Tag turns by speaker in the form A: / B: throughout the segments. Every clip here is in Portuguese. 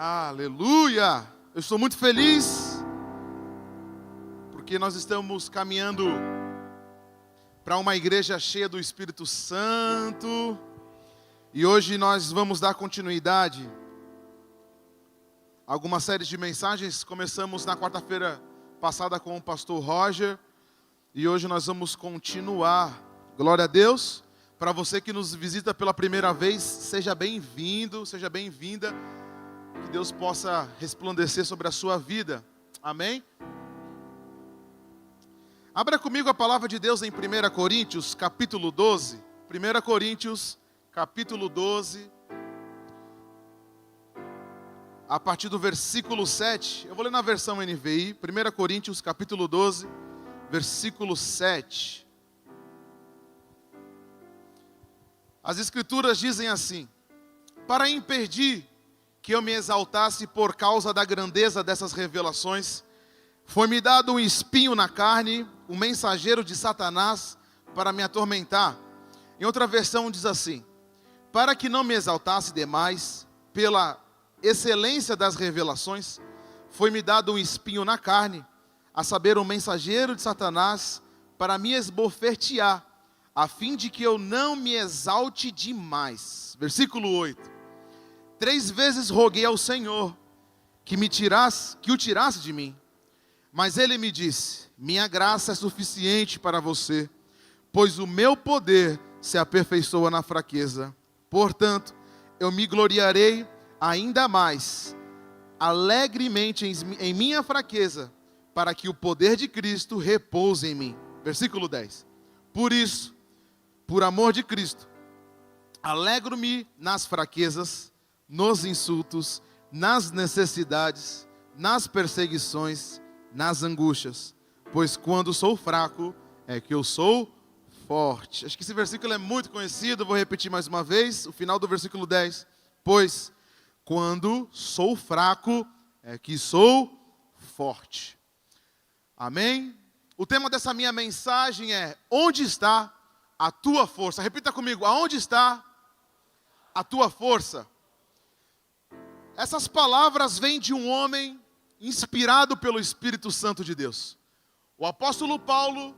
A: Aleluia! Eu estou muito feliz porque nós estamos caminhando para uma igreja cheia do Espírito Santo e hoje nós vamos dar continuidade a alguma série de mensagens. Começamos na quarta-feira passada com o pastor Roger e hoje nós vamos continuar. Glória a Deus! Para você que nos visita pela primeira vez, seja bem-vindo, seja bem-vinda. Que Deus possa resplandecer sobre a sua vida. Amém? Abra comigo a palavra de Deus em 1 Coríntios, capítulo 12. 1 Coríntios, capítulo 12. A partir do versículo 7. Eu vou ler na versão NVI. 1 Coríntios, capítulo 12, versículo 7. As Escrituras dizem assim: para impedir que eu me exaltasse por causa da grandeza dessas revelações, foi-me dado um espinho na carne, um mensageiro de Satanás para me atormentar. Em outra versão diz assim: para que não me exaltasse demais pela excelência das revelações, foi-me dado um espinho na carne, a saber, um mensageiro de Satanás para me esbofetear, a fim de que eu não me exalte demais. Versículo 8. 3 vezes roguei ao Senhor que o tirasse de mim. Mas Ele me disse: minha graça é suficiente para você, pois o meu poder se aperfeiçoa na fraqueza. Portanto, eu me gloriarei ainda mais, alegremente em minha fraqueza, para que o poder de Cristo repouse em mim. Versículo 10. Por isso, por amor de Cristo, alegro-me nas fraquezas, nos insultos, nas necessidades, nas perseguições, nas angústias, pois quando sou fraco é que eu sou forte. Acho que esse versículo é muito conhecido, vou repetir mais uma vez, o final do versículo 10. Pois quando sou fraco é que sou forte. Amém? O tema dessa minha mensagem é: onde está a tua força? Repita comigo: aonde está a tua força? Essas palavras vêm de um homem inspirado pelo Espírito Santo de Deus. O apóstolo Paulo,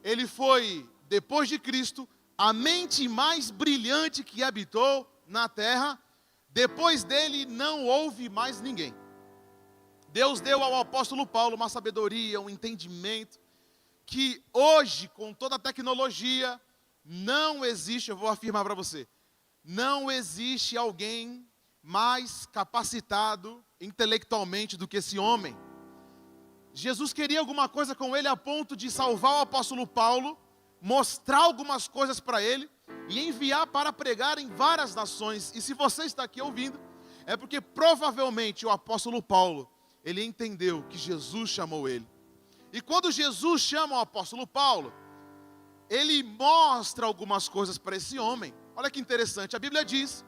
A: ele foi, depois de Cristo, a mente mais brilhante que habitou na terra. Depois dele não houve mais ninguém. Deus deu ao apóstolo Paulo uma sabedoria, um entendimento, que hoje, com toda a tecnologia, não existe, eu vou afirmar para você, não existe alguém mais capacitado intelectualmente do que esse homem. Jesus queria alguma coisa com ele a ponto de salvar o apóstolo Paulo, mostrar algumas coisas para ele e enviar para pregar em várias nações. E se você está aqui ouvindo, é porque provavelmente o apóstolo Paulo, ele entendeu que Jesus chamou ele. E quando Jesus chama o apóstolo Paulo, ele mostra algumas coisas para esse homem. Olha que interessante, a Bíblia diz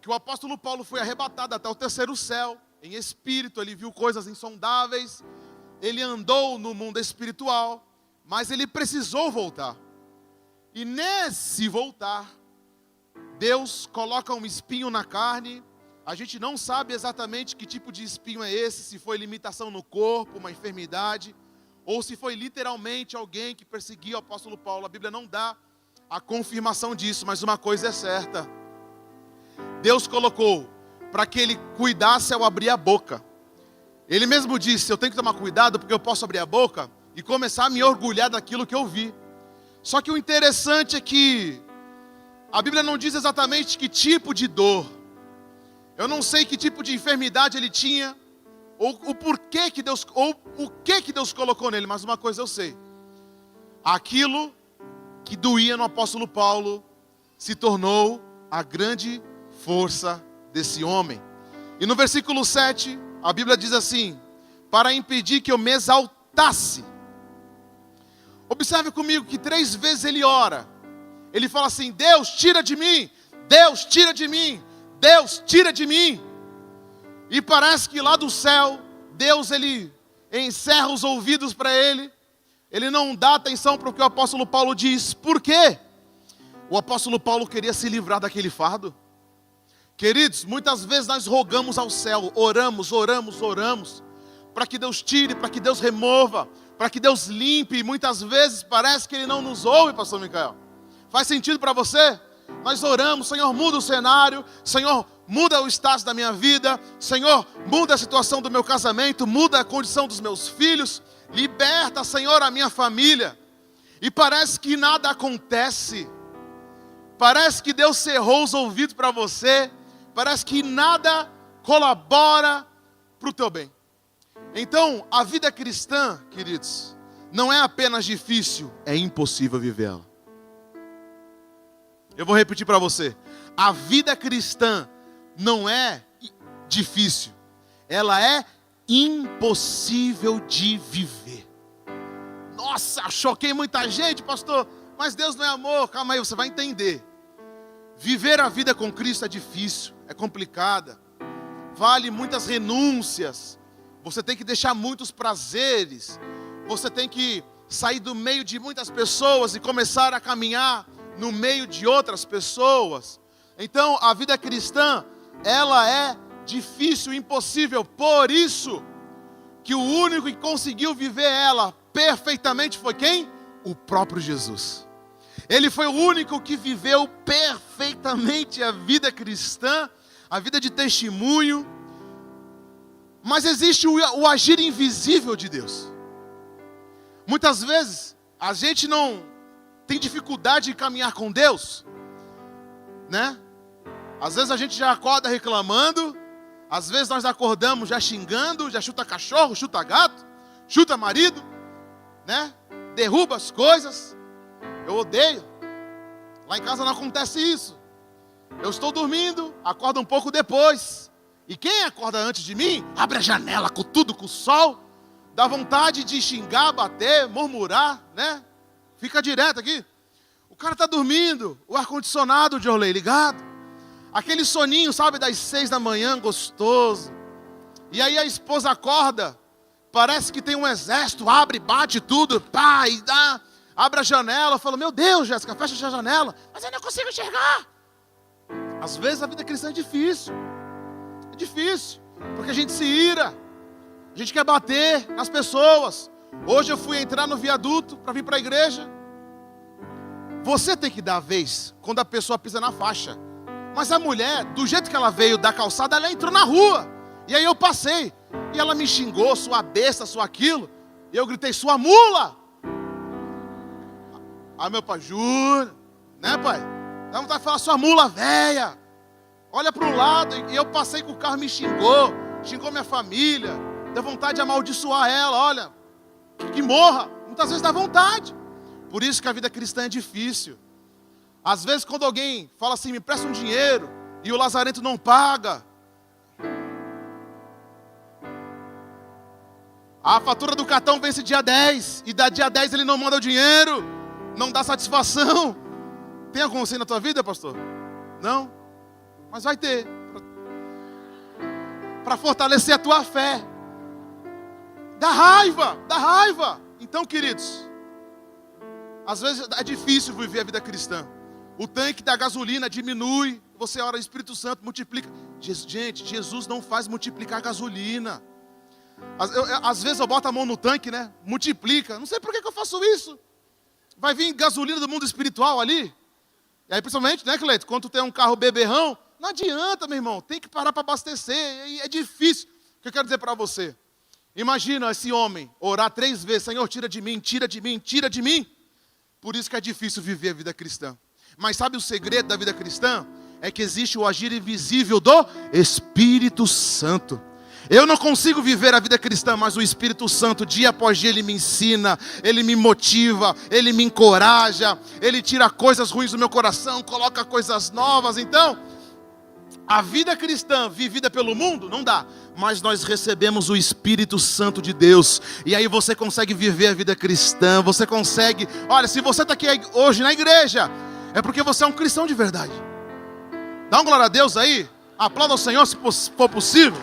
A: que o apóstolo Paulo foi arrebatado até o 3º céu, em espírito. Ele viu coisas insondáveis, ele andou no mundo espiritual, mas ele precisou voltar. E nesse voltar, Deus coloca um espinho na carne. A gente não sabe exatamente que tipo de espinho é esse, se foi limitação no corpo, uma enfermidade, ou se foi literalmente alguém que perseguia o apóstolo Paulo. A Bíblia não dá a confirmação disso, mas uma coisa é certa: Deus colocou para que ele cuidasse ao abrir a boca. Ele mesmo disse: eu tenho que tomar cuidado porque eu posso abrir a boca e começar a me orgulhar daquilo que eu vi. Só que o interessante é que a Bíblia não diz exatamente que tipo de dor. Eu não sei que tipo de enfermidade ele tinha, ou o porquê que Deus, ou o que Deus colocou nele, mas uma coisa eu sei: aquilo que doía no apóstolo Paulo se tornou a grande força desse homem. E no versículo 7, a Bíblia diz assim: para impedir que eu me exaltasse. Observe comigo que 3 vezes ele ora. Ele fala assim: Deus, tira de mim, Deus, tira de mim, Deus, tira de mim. E parece que lá do céu, Deus, ele encerra os ouvidos para ele. Ele não dá atenção para o que o apóstolo Paulo diz. Por quê? O apóstolo Paulo queria se livrar daquele fardo. Queridos, muitas vezes nós rogamos ao céu, oramos, para que Deus tire, para que Deus remova, para que Deus limpe, e muitas vezes parece que Ele não nos ouve, pastor Micael. Faz sentido para você? Nós oramos, Senhor, muda o cenário, Senhor, muda o status da minha vida, Senhor, muda a situação do meu casamento, muda a condição dos meus filhos, liberta, Senhor, a minha família, e parece que nada acontece, parece que Deus cerrou os ouvidos para você, parece que nada colabora para o teu bem. Então, a vida cristã, queridos, não é apenas difícil, é impossível vivê-la. Eu vou repetir para você. A vida cristã não é difícil, ela é impossível de viver. Nossa, choquei muita gente, pastor, mas Deus não é amor. Calma aí, você vai entender. Viver a vida com Cristo é difícil, é complicada, vale muitas renúncias, você tem que deixar muitos prazeres, você tem que sair do meio de muitas pessoas e começar a caminhar no meio de outras pessoas. Então a vida cristã, ela é difícil, impossível. Por isso que o único que conseguiu viver ela perfeitamente foi quem? O próprio Jesus. Ele foi o único que viveu perfeitamente a vida cristã, a vida de testemunho. Mas existe o agir invisível de Deus. Muitas vezes a gente não tem dificuldade de caminhar com Deus, né? Às vezes a gente já acorda reclamando, às vezes nós acordamos já xingando, já chuta cachorro, chuta gato, chuta marido, né? Derruba as coisas. Eu odeio. Lá em casa não acontece isso. Eu estou dormindo, acordo um pouco depois. E quem acorda antes de mim, abre a janela com tudo, com o sol. Dá vontade de xingar, bater, murmurar, né? Fica direto aqui. O cara está dormindo, o ar-condicionado de Orley ligado. Aquele soninho, sabe, das 6 da manhã, gostoso. E aí a esposa acorda, parece que tem um exército, abre, bate tudo, pá, e dá... Abre a janela, fala, meu Deus, Jéssica, fecha a janela. Mas eu não consigo enxergar. Às vezes a vida cristã é difícil. É difícil, porque a gente se ira. A gente quer bater nas pessoas. Hoje eu fui entrar no viaduto para vir para a igreja. Você tem que dar a vez quando a pessoa pisa na faixa. Mas a mulher, do jeito que ela veio da calçada, ela entrou na rua. E aí eu passei. E ela me xingou, sua besta, sua aquilo. E eu gritei, sua mula. Ah, meu pai, jura, né, pai? Dá vontade de falar, sua mula velha. Olha para o lado, e eu passei com o carro, me xingou minha família. Deu vontade de amaldiçoar ela, olha, que morra. Muitas vezes dá vontade. Por isso que a vida cristã é difícil. Às vezes quando alguém fala assim, me presta um dinheiro, e o lazarento não paga. A fatura do cartão vence dia 10, e da dia 10 ele não manda o dinheiro. Não dá satisfação. Tem algum assim na tua vida, pastor? Não? Mas vai ter. Para fortalecer a tua fé. Dá raiva. Então, queridos, às vezes é difícil viver a vida cristã. O tanque da gasolina diminui. Você ora, Espírito Santo, multiplica. Gente, Jesus não faz multiplicar gasolina. Às vezes eu boto a mão no tanque, né? Multiplica. Não sei por que eu faço isso. Vai vir gasolina do mundo espiritual ali. E aí, principalmente, né, Cleito? Quando tu tem um carro beberrão, não adianta, meu irmão. Tem que parar para abastecer. E é difícil. O que eu quero dizer para você? Imagina esse homem orar 3 vezes. Senhor, tira de mim, tira de mim, tira de mim. Por isso que é difícil viver a vida cristã. Mas sabe o segredo da vida cristã? É que existe o agir invisível do Espírito Santo. Eu não consigo viver a vida cristã, mas o Espírito Santo, dia após dia, Ele me ensina, Ele me motiva, Ele me encoraja, Ele tira coisas ruins do meu coração, coloca coisas novas. Então, a vida cristã vivida pelo mundo, não dá. Mas nós recebemos o Espírito Santo de Deus. E aí você consegue viver a vida cristã, você consegue... Olha, se você está aqui hoje na igreja, é porque você é um cristão de verdade. Dá uma glória a Deus aí, aplauda ao Senhor se for possível.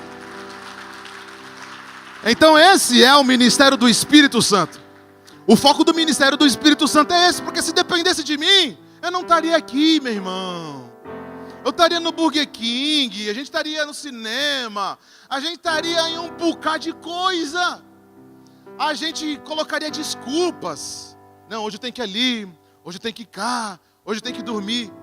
A: Então esse é o ministério do Espírito Santo. O foco do ministério do Espírito Santo é esse, porque se dependesse de mim, eu não estaria aqui, meu irmão. Eu estaria no Burger King, a gente estaria no cinema, a gente estaria em um bocado de coisa. A gente colocaria desculpas. Não, hoje eu tenho que ir ali, hoje eu tenho que ir cá, hoje eu tenho que dormir.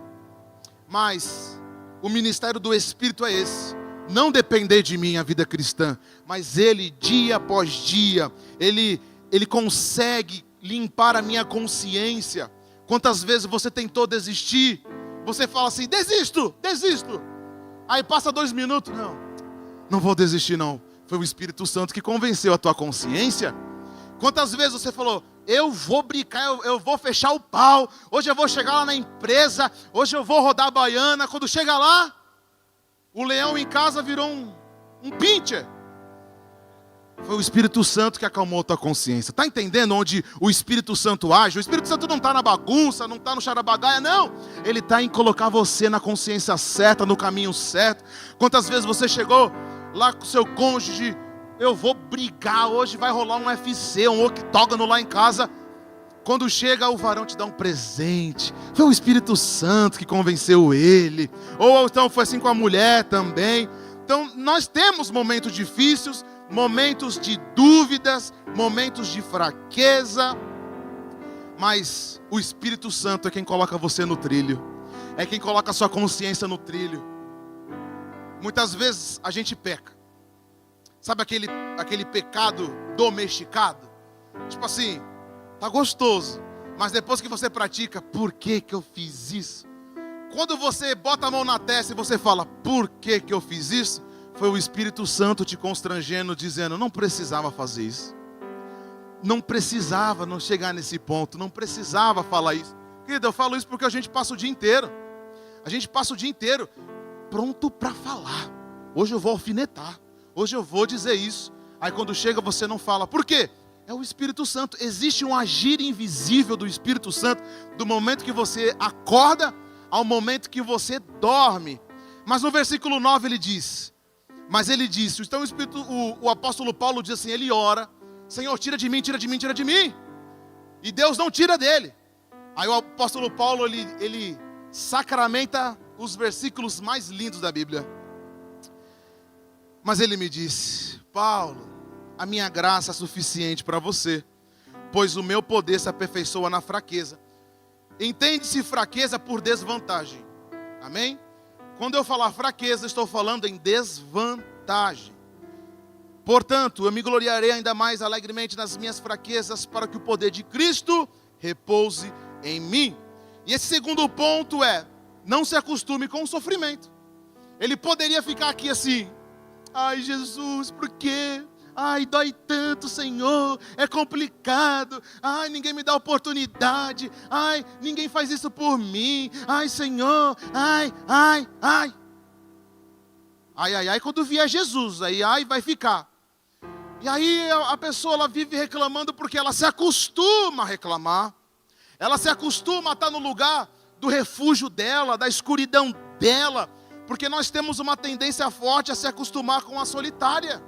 A: Mas o ministério do Espírito é esse. Não depender de mim a vida cristã, mas Ele, dia após dia, Ele consegue limpar a minha consciência. Quantas vezes você tentou desistir? Você fala assim, desisto. Aí passa 2 minutos, não vou desistir não. Foi o Espírito Santo que convenceu a tua consciência. Quantas vezes você falou, eu vou brincar, eu vou fechar o pau, hoje eu vou chegar lá na empresa, hoje eu vou rodar a baiana. Quando chega lá, o leão em casa virou um pincher. Foi o Espírito Santo que acalmou a tua consciência. Está entendendo onde o Espírito Santo age? O Espírito Santo não está na bagunça, não está no charabagaia, não. Ele está em colocar você na consciência certa, no caminho certo. Quantas vezes você chegou lá com o seu cônjuge, eu vou brigar, hoje vai rolar um UFC, um octógono lá em casa. Quando chega, o varão te dá um presente. Foi o Espírito Santo que convenceu ele. Ou então foi assim com a mulher também. Então nós temos momentos difíceis, momentos de dúvidas, momentos de fraqueza, mas o Espírito Santo é quem coloca você no trilho, é quem coloca a sua consciência no trilho. Muitas vezes a gente peca, sabe aquele pecado domesticado? Tipo assim, tá gostoso, mas depois que você pratica, por que eu fiz isso? Quando você bota a mão na testa e você fala, por que eu fiz isso? Foi o Espírito Santo te constrangendo, dizendo, não precisava fazer isso. Não precisava não chegar nesse ponto, não precisava falar isso. Querido, eu falo isso porque a gente passa o dia inteiro. A gente passa o dia inteiro pronto para falar. Hoje eu vou alfinetar, hoje eu vou dizer isso. Aí quando chega você não fala. Por quê? É o Espírito Santo. Existe um agir invisível do Espírito Santo do momento que você acorda ao momento que você dorme. Mas no versículo 9 ele diz... Mas ele disse, então o apóstolo Paulo diz assim, ele ora, Senhor, tira de mim. E Deus não tira dele. Aí o apóstolo Paulo, ele sacramenta os versículos mais lindos da Bíblia. Mas ele me disse, Paulo, a minha graça é suficiente para você, pois o meu poder se aperfeiçoa na fraqueza. Entende-se fraqueza por desvantagem. Amém? Quando eu falar fraqueza, estou falando em desvantagem. Portanto, eu me gloriarei ainda mais alegremente nas minhas fraquezas, para que o poder de Cristo repouse em mim. E esse segundo ponto é, não se acostume com o sofrimento. Ele poderia ficar aqui assim, ai Jesus, por quê? Ai, dói tanto, Senhor, é complicado. Ai, ninguém me dá oportunidade. Ai, ninguém faz isso por mim. Ai, Senhor, ai. Ai, quando vier Jesus, aí vai ficar. E aí a pessoa, ela vive reclamando porque ela se acostuma a reclamar. Ela se acostuma a estar no lugar do refúgio dela, da escuridão dela. Porque nós temos uma tendência forte a se acostumar com a solitária,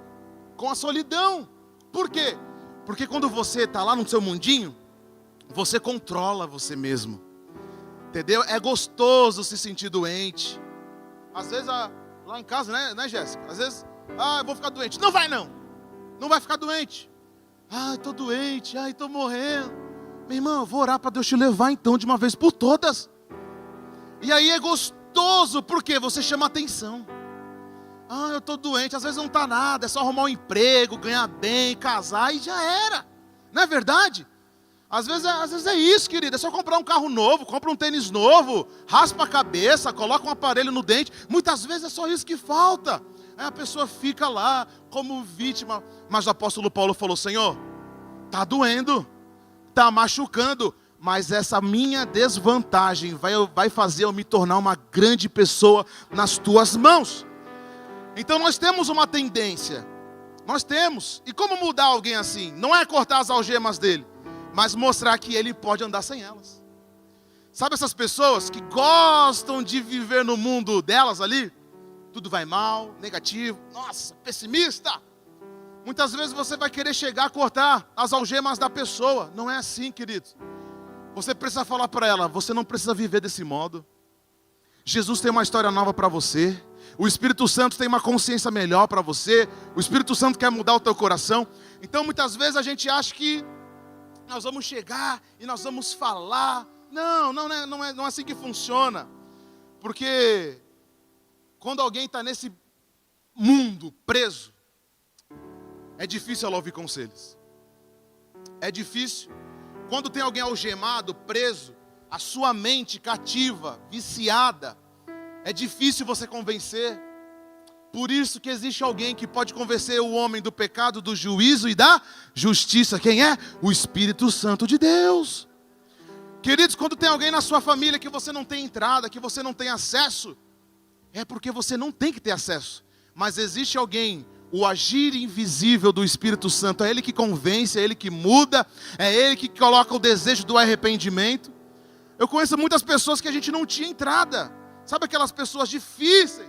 A: com a solidão. Por quê? Porque quando você está lá no seu mundinho, você controla você mesmo. Entendeu? É gostoso se sentir doente. Às vezes, lá em casa, né, Jéssica? Às vezes, eu vou ficar doente. Não vai não. Não vai ficar doente. Estou doente. Estou morrendo. Meu irmão, eu vou orar para Deus te levar então de uma vez por todas. E aí é gostoso, porque você chama atenção. Eu estou doente, às vezes não está nada, é só arrumar um emprego, ganhar bem, casar e já era. Não é verdade? Às vezes é isso, querido, é só comprar um carro novo, compra um tênis novo, raspa a cabeça, coloca um aparelho no dente. Muitas vezes é só isso que falta. Aí a pessoa fica lá como vítima. Mas o apóstolo Paulo falou, Senhor, está doendo, está machucando, mas essa minha desvantagem vai fazer eu me tornar uma grande pessoa nas tuas mãos. Então nós temos uma tendência, nós temos. E como mudar alguém assim? Não é cortar as algemas dele, mas mostrar que ele pode andar sem elas. Sabe essas pessoas que gostam de viver no mundo delas ali? Tudo vai mal, negativo, nossa, pessimista. Muitas vezes você vai querer chegar a cortar as algemas da pessoa. Não é assim, querido. Você precisa falar para ela, você não precisa viver desse modo. Jesus tem uma história nova para você. O Espírito Santo tem uma consciência melhor para você. O Espírito Santo quer mudar o teu coração. Então muitas vezes a gente acha que nós vamos chegar e nós vamos falar. Não é assim que funciona. Porque quando alguém está nesse mundo preso, é difícil ela ouvir conselhos. É difícil. Quando tem alguém algemado, preso, a sua mente cativa, viciada, é difícil você convencer. Por isso que existe alguém que pode convencer o homem do pecado, do juízo e da justiça. Quem é? O Espírito Santo de Deus. Queridos, quando tem alguém na sua família que você não tem entrada, que você não tem acesso, é porque você não tem que ter acesso. Mas existe alguém, o agir invisível do Espírito Santo, é Ele que convence, é Ele que muda, é Ele que coloca o desejo do arrependimento. Eu conheço muitas pessoas que a gente não tinha entrada. Sabe aquelas pessoas difíceis,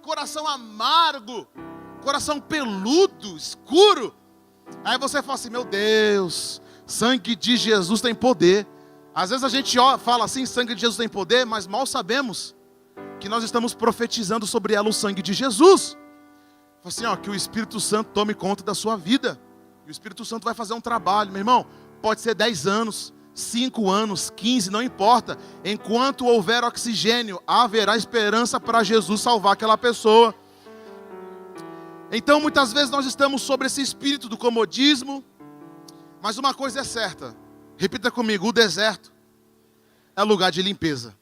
A: coração amargo, coração peludo, escuro. Aí você fala assim, meu Deus, sangue de Jesus tem poder. Às vezes a gente fala assim, sangue de Jesus tem poder, mas mal sabemos que nós estamos profetizando sobre ela o sangue de Jesus. Assim, que o Espírito Santo tome conta da sua vida. E o Espírito Santo vai fazer um trabalho, meu irmão. Pode ser 10 anos, 5 anos, 15, não importa. Enquanto houver oxigênio, haverá esperança para Jesus salvar aquela pessoa. Então muitas vezes nós estamos sobre esse espírito do comodismo. Mas uma coisa é certa. Repita comigo, o deserto é lugar de limpeza.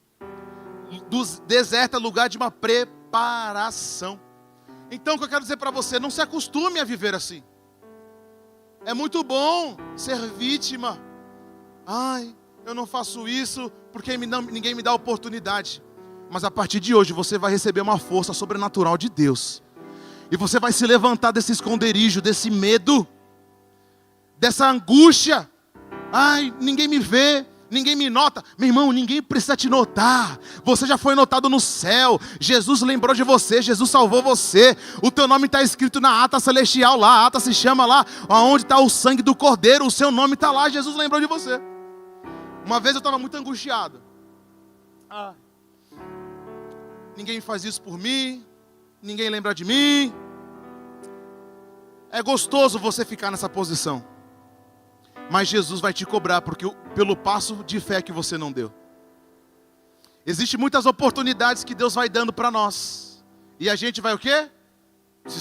A: Do deserto é lugar de uma preparação. Então o que eu quero dizer para você, não se acostume a viver assim. É muito bom ser vítima. Ai, eu não faço isso porque ninguém me dá oportunidade. Mas a partir de hoje você vai receber uma força sobrenatural de Deus. E você vai se levantar desse esconderijo, desse medo, dessa angústia. Ai, ninguém me vê, ninguém me nota. Meu irmão, ninguém precisa te notar. Você já foi notado no céu. Jesus lembrou de você, Jesus salvou você. O teu nome está escrito na ata celestial lá. A ata se chama lá, onde está o sangue do Cordeiro. O seu nome está lá, Jesus lembrou de você. Uma vez eu estava muito angustiado. Ninguém faz isso por mim. Ninguém lembra de mim. É gostoso você ficar nessa posição. Mas Jesus vai te cobrar pelo passo de fé que você não deu. Existem muitas oportunidades que Deus vai dando para nós. E a gente vai o quê? Se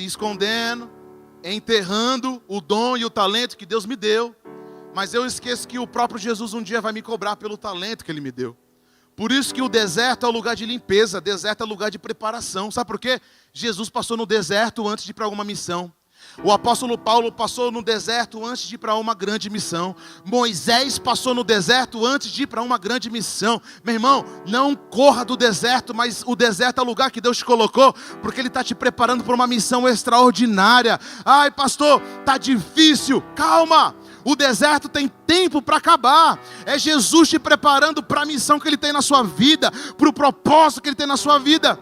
A: escondendo, enterrando o dom e o talento que Deus me deu. Mas eu esqueço que o próprio Jesus um dia vai me cobrar pelo talento que Ele me deu. Por isso que o deserto é o lugar de limpeza, deserto é o lugar de preparação. Sabe por quê? Jesus passou no deserto antes de ir para alguma missão. O apóstolo Paulo passou no deserto antes de ir para uma grande missão. Moisés passou no deserto antes de ir para uma grande missão. Meu irmão, não corra do deserto, mas o deserto é o lugar que Deus te colocou, porque Ele está te preparando para uma missão extraordinária. Ai, pastor, está difícil. Calma, o deserto tem tempo para acabar. É Jesus te preparando para a missão que Ele tem na sua vida, para o propósito que Ele tem na sua vida.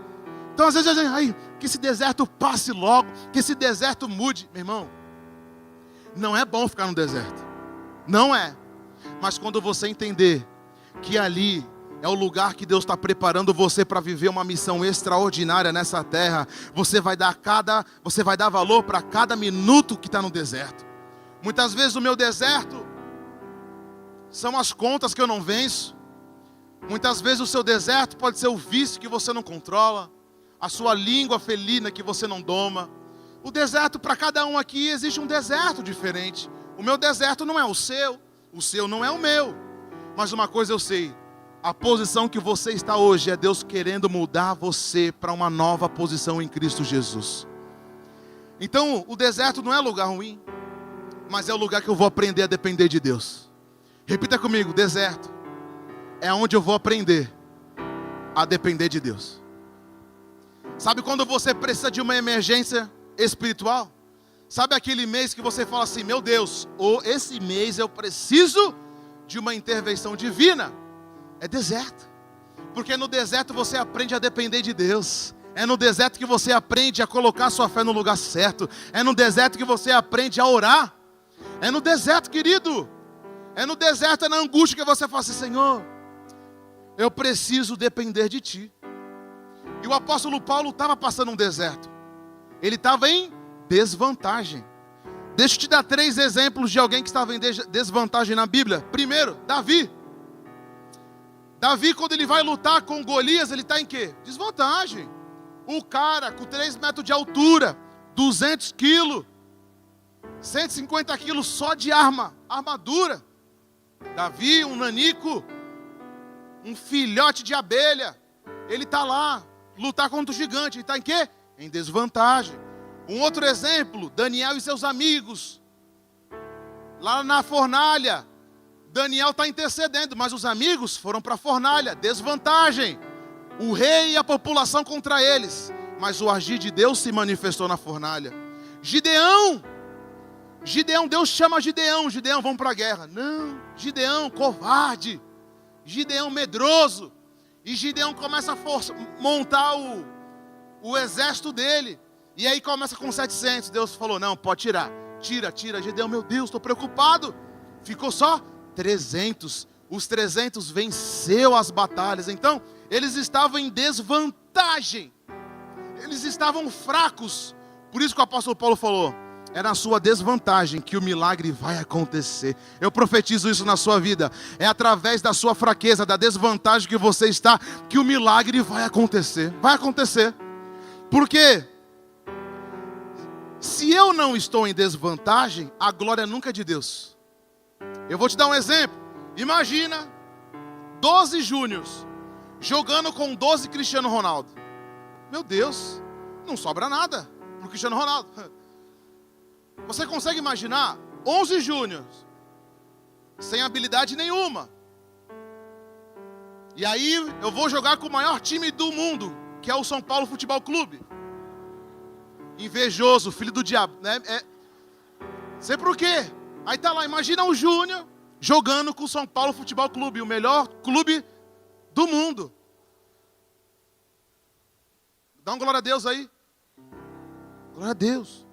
A: Então às vezes a gente, que esse deserto passe logo, que esse deserto mude. Meu irmão, não é bom ficar no deserto. Não é. Mas quando você entender que ali é o lugar que Deus está preparando você para viver uma missão extraordinária nessa terra, você vai dar valor para cada minuto que está no deserto. Muitas vezes o meu deserto são as contas que eu não venço. Muitas vezes o seu deserto pode ser o vício que você não controla, a sua língua felina que você não doma. O deserto, para cada um aqui, existe um deserto diferente. O meu deserto não é o seu não é o meu. Mas uma coisa eu sei, a posição que você está hoje é Deus querendo mudar você para uma nova posição em Cristo Jesus. Então, o deserto não é lugar ruim, mas é o lugar que eu vou aprender a depender de Deus. Repita comigo, deserto é onde eu vou aprender a depender de Deus. Sabe quando você precisa de uma emergência espiritual? Sabe aquele mês que você fala assim, meu Deus, esse mês eu preciso de uma intervenção divina? É deserto. Porque no deserto você aprende a depender de Deus. É no deserto que você aprende a colocar sua fé no lugar certo. É no deserto que você aprende a orar. É no deserto, querido. É no deserto, é na angústia que você fala assim, Senhor, eu preciso depender de ti. E o apóstolo Paulo estava passando um deserto. Ele estava em desvantagem. Deixa eu te dar 3 exemplos de alguém que estava em desvantagem na Bíblia. Primeiro, Davi. Davi, quando ele vai lutar com Golias, ele está em quê? Desvantagem. O cara com 3 metros de altura, 200 quilos, 150 quilos só de armadura. Davi, um nanico, um filhote de abelha. Ele está lá, lutar contra o gigante. Ele está em quê? Em desvantagem. Um outro exemplo, Daniel e seus amigos. Lá na fornalha, Daniel está intercedendo, mas os amigos foram para a fornalha. Desvantagem. O rei e a população contra eles. Mas o agir de Deus se manifestou na fornalha. Gideão, Deus chama Gideão. Gideão, vamos para a guerra. Não, Gideão, covarde. Gideão, medroso. E Gideão começa a montar o exército dele. E aí começa com 700. Deus falou, não, pode tirar. Tira. Gideão, meu Deus, estou preocupado. Ficou só 300. Os 300 venceu as batalhas. Então, eles estavam em desvantagem. Eles estavam fracos. Por isso que o apóstolo Paulo falou, é na sua desvantagem que o milagre vai acontecer. Eu profetizo isso na sua vida. É através da sua fraqueza, da desvantagem que você está, que o milagre vai acontecer. Vai acontecer. Porque se eu não estou em desvantagem, a glória nunca é de Deus. Eu vou te dar um exemplo. Imagina 12 júniors jogando com 12 Cristiano Ronaldo. Meu Deus, não sobra nada para o Cristiano Ronaldo. Você consegue imaginar 11 júniors sem habilidade nenhuma? E aí eu vou jogar com o maior time do mundo, que é o São Paulo Futebol Clube. Invejoso, filho do diabo, né? Sei por quê. Aí tá lá, imagina o Júnior jogando com o São Paulo Futebol Clube, o melhor clube do mundo. Dá uma glória a Deus aí. Glória a Deus.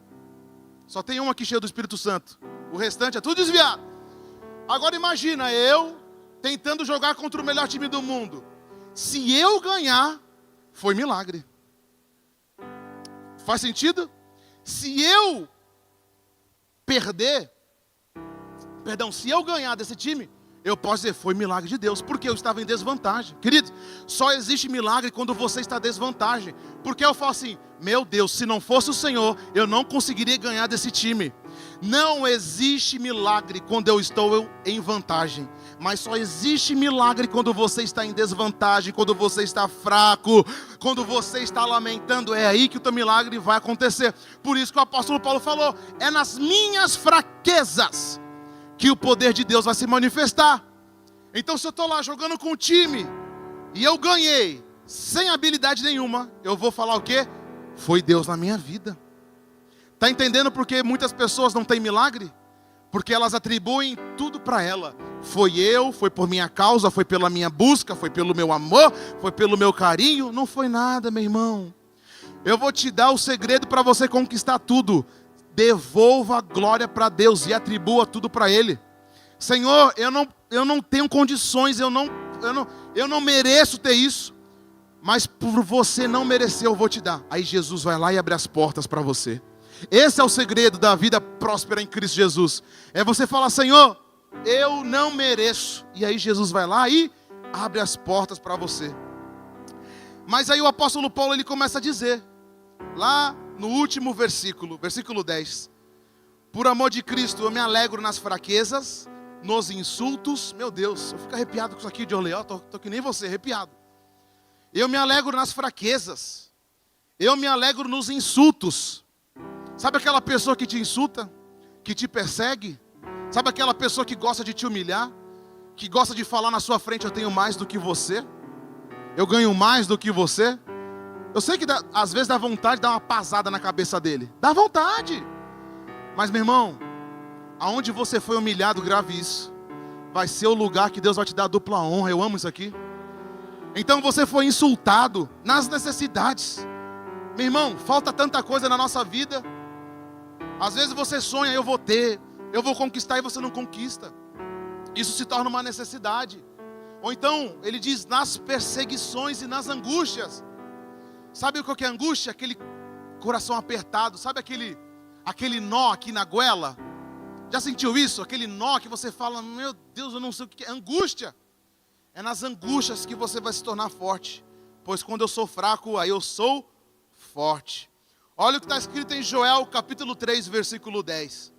A: Só tem um aqui cheio do Espírito Santo. O restante é tudo desviado. Agora imagina eu tentando jogar contra o melhor time do mundo. Se eu ganhar, foi milagre. Faz sentido? Se eu se eu ganhar desse time, eu posso dizer, foi milagre de Deus, porque eu estava em desvantagem. Querido, só existe milagre quando você está em desvantagem. Porque eu falo assim, meu Deus, se não fosse o Senhor, eu não conseguiria ganhar desse time. Não existe milagre quando eu estou em vantagem. Mas só existe milagre quando você está em desvantagem, quando você está fraco, quando você está lamentando. É aí que o teu milagre vai acontecer. Por isso que o apóstolo Paulo falou, é nas minhas fraquezas que o poder de Deus vai se manifestar. Então se eu estou lá jogando com o time e eu ganhei sem habilidade nenhuma, eu vou falar o quê? Foi Deus na minha vida. Está entendendo por que muitas pessoas não têm milagre? Porque elas atribuem tudo para ela. Foi por minha causa, foi pela minha busca, foi pelo meu amor, foi pelo meu carinho. Não foi nada, meu irmão. Eu vou te dar o segredo para você conquistar tudo. Devolva a glória para Deus e atribua tudo para Ele. Senhor, eu não tenho condições, eu não mereço ter isso. Mas por você não merecer, eu vou te dar. Aí Jesus vai lá e abre as portas para você. Esse é o segredo da vida próspera em Cristo Jesus. É você falar, Senhor, eu não mereço. E aí Jesus vai lá e abre as portas para você. Mas aí o apóstolo Paulo ele começa a dizer, lá no último versículo, versículo 10. Por amor de Cristo, eu me alegro nas fraquezas, nos insultos. Meu Deus, eu fico arrepiado com isso aqui de olhar. Tô que nem você, arrepiado. Eu me alegro nas fraquezas. Eu me alegro nos insultos. Sabe aquela pessoa que te insulta? Que te persegue? Sabe aquela pessoa que gosta de te humilhar? Que gosta de falar na sua frente, eu tenho mais do que você? Eu ganho mais do que você? Eu sei que às vezes dá vontade de dar uma pasada na cabeça dele. Dá vontade. Mas meu irmão, aonde você foi humilhado, grave isso. Vai ser o lugar que Deus vai te dar a dupla honra. Eu amo isso aqui. Então você foi insultado nas necessidades. Meu irmão, falta tanta coisa na nossa vida. Às vezes você sonha, eu vou ter, eu vou conquistar e você não conquista. Isso se torna uma necessidade. Ou então, ele diz, nas perseguições e nas angústias. Sabe o que é angústia? Aquele coração apertado. Sabe aquele nó aqui na goela? Já sentiu isso? Aquele nó que você fala, meu Deus, eu não sei o que é. Angústia. É nas angústias que você vai se tornar forte. Pois quando eu sou fraco, aí eu sou forte. Olha o que está escrito em Joel, capítulo 3, versículo 10.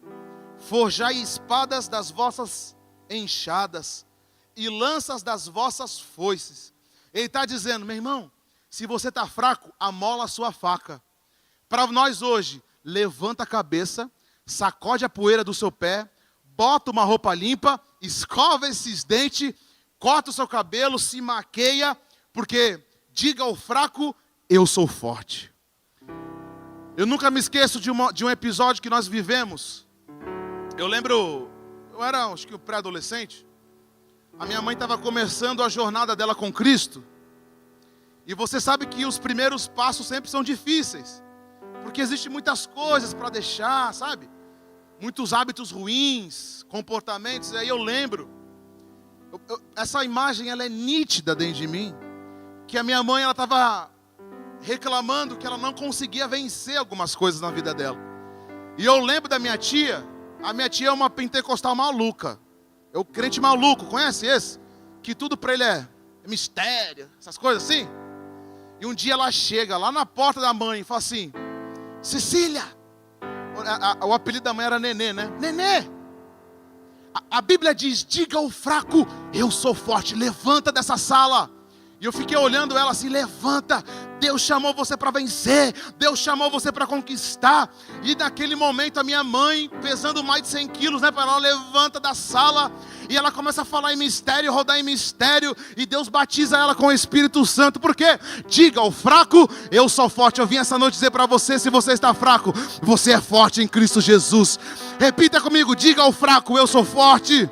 A: Forjai espadas das vossas enxadas e lanças das vossas foices. Ele está dizendo, meu irmão, se você está fraco, amola a sua faca. Para nós hoje, levanta a cabeça, sacode a poeira do seu pé, bota uma roupa limpa, escova esses dentes, corta o seu cabelo, se maqueia, porque diga ao fraco, eu sou forte. Eu nunca me esqueço de um episódio que nós vivemos. Eu lembro, eu era acho que um pré-adolescente. A minha mãe estava começando a jornada dela com Cristo. E você sabe que os primeiros passos sempre são difíceis. Porque existem muitas coisas para deixar, sabe? Muitos hábitos ruins, comportamentos. E aí eu lembro. Essa imagem, ela é nítida dentro de mim. Que a minha mãe, ela estava reclamando que ela não conseguia vencer algumas coisas na vida dela. E eu lembro da minha tia. A minha tia é uma pentecostal maluca. É o crente maluco, conhece esse? Que tudo para ele é mistério, essas coisas assim. E um dia ela chega lá na porta da mãe e fala assim, Cecília, o apelido da mãe era Nenê, né? Nenê, a Bíblia diz, diga ao fraco, eu sou forte, levanta dessa sala. E eu fiquei olhando ela assim, levanta, Deus chamou você para vencer, Deus chamou você para conquistar. E naquele momento a minha mãe, pesando mais de 100 quilos, né, ela levanta da sala, e ela começa a falar em mistério, rodar em mistério, e Deus batiza ela com o Espírito Santo. Por quê? Diga ao fraco, eu sou forte. Eu vim essa noite dizer para você, se você está fraco, você é forte em Cristo Jesus. Repita comigo, diga ao fraco, eu sou forte.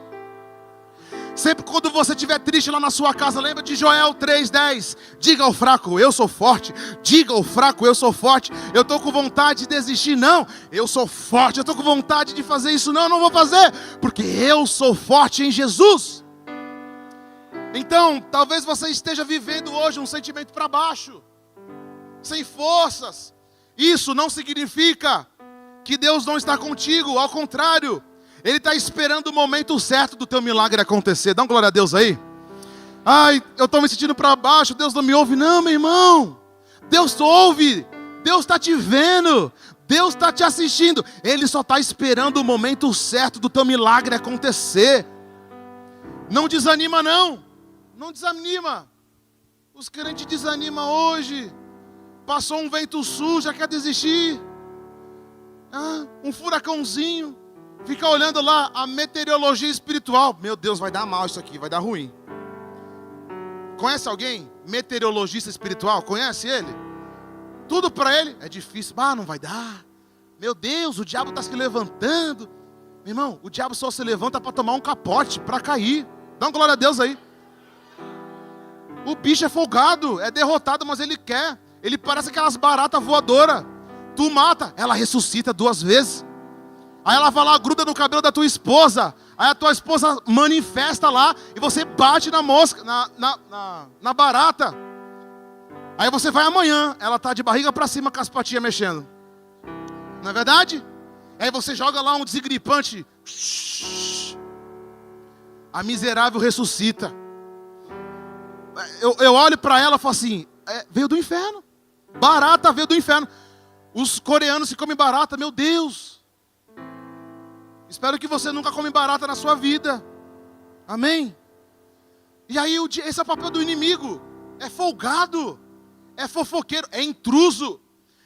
A: Sempre quando você estiver triste lá na sua casa, lembra de Joel 3,10. Diga ao fraco, eu sou forte. Diga ao fraco, eu sou forte. Eu estou com vontade de desistir, não. Eu sou forte. Eu estou com vontade de fazer isso, não. Eu não vou fazer, porque eu sou forte em Jesus. Então, talvez você esteja vivendo hoje um sentimento para baixo, sem forças. Isso não significa que Deus não está contigo, ao contrário. Ele está esperando o momento certo do teu milagre acontecer. Dá uma glória a Deus aí. Ai, eu estou me sentindo para baixo, Deus não me ouve. Não, meu irmão. Deus ouve. Deus está te vendo. Deus está te assistindo. Ele só está esperando o momento certo do teu milagre acontecer. Não desanima não. Não desanima. Os crentes desanimam hoje. Passou um vento sul, já quer desistir. Um furacãozinho. Fica olhando lá a meteorologia espiritual. Meu Deus, vai dar mal isso aqui, vai dar ruim. Conhece alguém? Meteorologista espiritual, conhece ele? Tudo para ele é difícil. Não vai dar. Meu Deus, o diabo está se levantando. Meu irmão, o diabo só se levanta para tomar um capote, para cair. Dá uma glória a Deus aí. O bicho é folgado, é derrotado, mas ele quer. Ele parece aquelas baratas voadoras. Tu mata, ela ressuscita 2 vezes. Aí ela vai lá, gruda no cabelo da tua esposa. Aí a tua esposa manifesta lá e você bate na mosca, na barata. Aí você vai amanhã, ela está de barriga para cima com as patinhas mexendo. Não é verdade? Aí você joga lá um desengripante. A miserável ressuscita. Eu olho para ela e falo assim, veio do inferno. Barata veio do inferno. Os coreanos se comem barata, meu Deus. Espero que você nunca come barata na sua vida. Amém? E aí esse é o papel do inimigo. É folgado. É fofoqueiro. É intruso.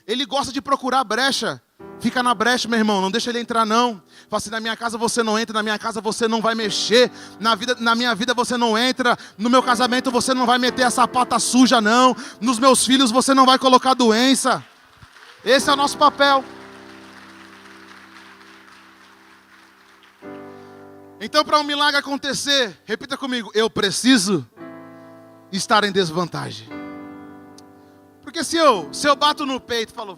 A: Ele gosta de procurar brecha. Fica na brecha, meu irmão. Não deixa ele entrar não. Fala assim, na minha casa você não entra. Na minha casa você não vai mexer. Na minha vida você não entra. No meu casamento você não vai meter a sapata suja não. Nos meus filhos você não vai colocar doença. Esse é o nosso papel. Então, para um milagre acontecer, repita comigo, eu preciso estar em desvantagem. Porque se eu bato no peito e falo,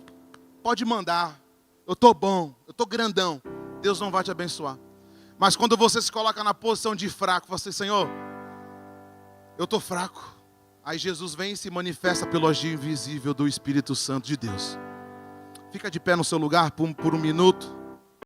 A: pode mandar, eu estou bom, eu estou grandão, Deus não vai te abençoar. Mas quando você se coloca na posição de fraco, você, Senhor, eu estou fraco. Aí Jesus vem e se manifesta pelo agir invisível do Espírito Santo de Deus. Fica de pé no seu lugar por um minuto.